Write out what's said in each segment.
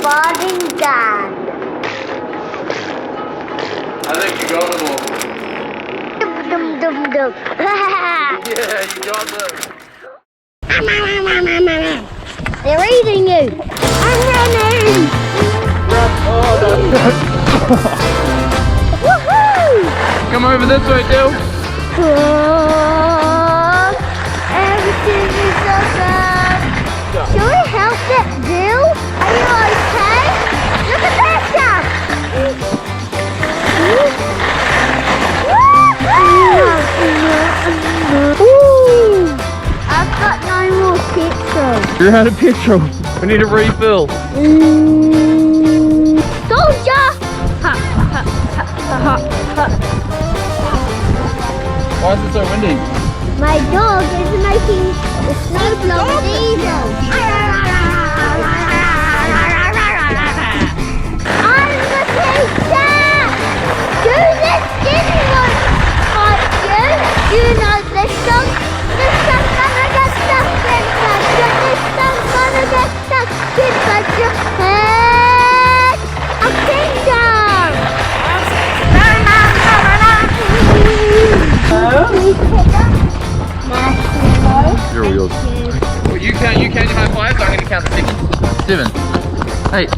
farting done. I think you got them all. Dum dum dum. Yeah, you got them. They're eating you. I'm running. Woohoo! Come over this way, Dill. Oh, everything is so bad. Should we help that Bill? Are you okay? Look at that stuff. Woo! I've got no more petrol. You're out of petrol. We need a refill. Soldier! Why is it so windy? My dog is making the snow blower diesel. I'm the teacher! Do this didn't want to fight you. You know this song. This song's gonna get stuck in budget. This song's gonna get stuck in budget. Head of kingdom! Please pick up. You're all yours. Well, you count high fives, I'm going to count to 6. 7. 8.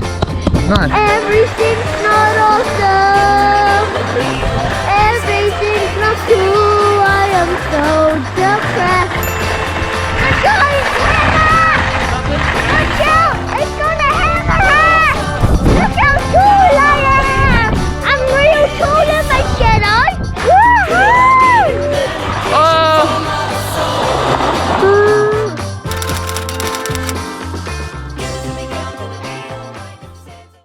9. Everything's not awesome. Everything's not cool. I am so depressed. I'm going to